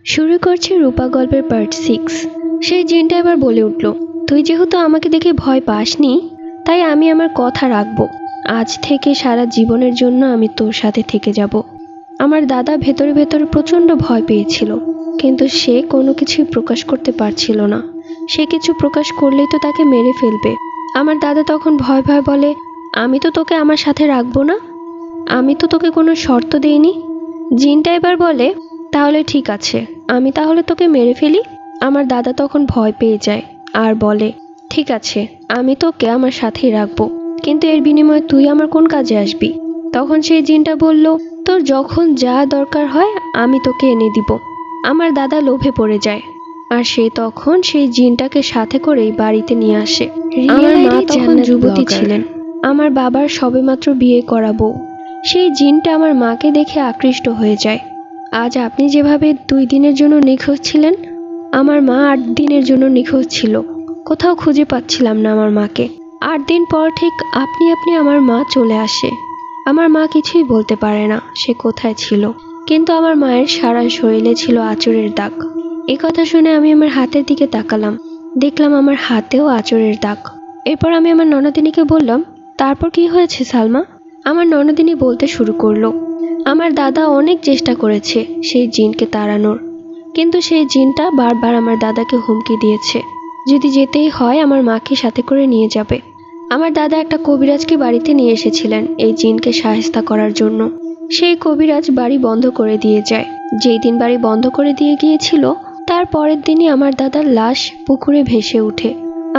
শুরু করছে রূপা গল্পের পার্ট 6। সেই জিনটা এবার বলে উঠল, তুই যেহেতু আমাকে দেখে ভয় পাসনি, তাই আমি আমার কথা রাখবো। আজ থেকে সারা জীবনের জন্য আমি তোর সাথে থেকে যাব। আমার দাদা ভেতরে ভেতরে প্রচণ্ড ভয় পেয়েছিল, কিন্তু সে কোনো কিছুই প্রকাশ করতে পারছিল না। সে কিছু প্রকাশ করলেই তো তাকে মেরে ফেলবে। আমার দাদা তখন ভয় ভয় বলে, আমি তো তোকে আমার সাথে রাখবো না, আমি তো তোকে কোনো শর্ত দেইনি। জিনটা এবার বলে, তাহলে ঠিক আছে, আমি তাহলে তোকে মেরে ফেলি। আমার দাদা তখন ভয় পেয়ে যায় আর বলে, ঠিক আছে, আমি তোকে আমার সাথেই রাখবো, কিন্তু এর বিনিময়ে তুই আমার কোন কাজে আসবি? তখন সেই জিনটা বলল, তোর যখন যা দরকার হয় আমি তোকে এনে দিব। আমার দাদা লোভে পড়ে যায় আর সে তখন সেই জিনটাকে সাথে করেই বাড়িতে নিয়ে আসে। আমার মা তখন যুবতী ছিলেন, আমার বাবার সবেমাত্র বিয়ে করা বউ। সেই জিনটা আমার মাকে দেখে আকৃষ্ট হয়ে যায়। আজ আপনি যেভাবে 2 দিনের জন্য নিখোঁজ ছিলেন, আমার মা 8 দিনের জন্য নিখোঁজ ছিল। কোথাও খুঁজে পাচ্ছিলাম না আমার মাকে। 8 দিন পর ঠিক আপনি আমার মা চলে আসে। আমার মা কিছুই বলতে পারে না সে কোথায় ছিল, কিন্তু আমার মায়ের সারা শরীরে ছিল আঁচড়ের দাগ। এই কথা শুনে আমি আমার হাতের দিকে তাকালাম, দেখলাম আমার হাতেও আঁচড়ের দাগ। এরপর আমি আমার ননদিনীকে বললাম, তারপর কি হয়েছে সালমা? আমার ননদিনী বলতে শুরু করলো, আমার দাদা অনেক চেষ্টা করেছে সেই জিনকে তাড়ানোর, কিন্তু সেই জিনটা বারবার আমার দাদাকে হুমকি দিয়েছে, যদি যেতেই হয় আমার মাকে সাথে করে নিয়ে যাবে। আমার দাদা একটা কবিরাজকে বাড়িতে নিয়ে এসেছিলেন এই জিনকে সাহায্য করার জন্য। সেই কবিরাজ বাড়ি বন্ধ করে দিয়ে যায়। যেই দিন বাড়ি বন্ধ করে দিয়ে গিয়েছিল, তার পরের দিনই আমার দাদার লাশ পুকুরে ভেসে ওঠে।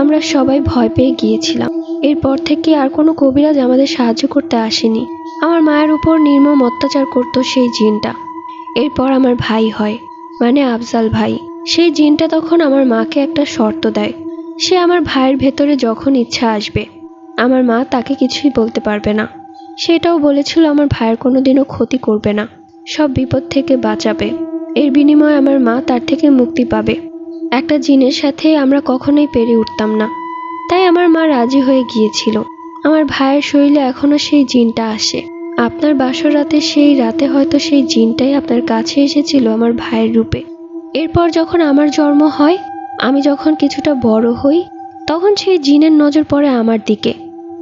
আমরা সবাই ভয় পেয়ে গিয়েছিলাম। এরপর থেকে আর কোনো কবিরাজ আমাদের সাহায্য করতে আসেনি। আমার মায়ের উপর নির্মম অত্যাচার করত সেই জিনটা। এরপর আমার ভাই হয়, মানে আফজাল ভাই। সেই জিনটা তখন আমার মাকে একটা শর্ত দেয়, সে আমার ভাইয়ের ভেতরে যখন ইচ্ছা আসবে আমার মা তাকে কিছুই বলতে পারবে না। সেটাও বলেছিল আমার ভাইয়ের কোনোদিনও ক্ষতি করবে না, সব বিপদ থেকে বাঁচাবে। এর বিনিময়ে আমার মা তার থেকে মুক্তি পাবে। একটা জিনের সাথে আমরা কখনোই পেরে উঠতাম না, তাই আমার মা রাজি হয়ে গিয়েছিল। আমার ভাইয়ের শরীরে এখনো সেই জিনটা আসে। আপনার বাসর রাতে সেই রাতে হয়তো সেই জিনটাই আপনার কাছে এসেছিল আমার ভাইয়ের রূপে। এরপর যখন আমার জন্ম হয়, আমি যখন কিছুটা বড় হই, তখন সেই জিনের নজর পড়ে আমার দিকে।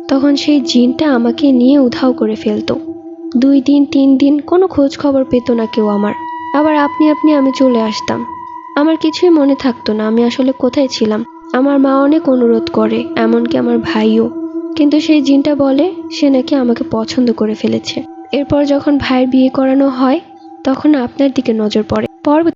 তখন সেই জিনটা আমাকে নিয়ে উধাও করে ফেলতো। 2 দিন 3 দিন কোনো খোঁজ খবর পেত না কেউ আমার। আবার আপনি আমি চলে আসতাম। আমার কিছুই মনে থাকতো না আমি আসলে কোথায় ছিলাম। আমার মা অনেক অনুরোধ করে, এমনকি আমার ভাইও, কিন্তু সেই জিনটা বলে সে নাকি আমাকে পছন্দ করে ফেলেছে। এরপর যখন ভাইয়ের বিয়ে করানো হয়, তখন আপনার দিকে নজর পড়ে।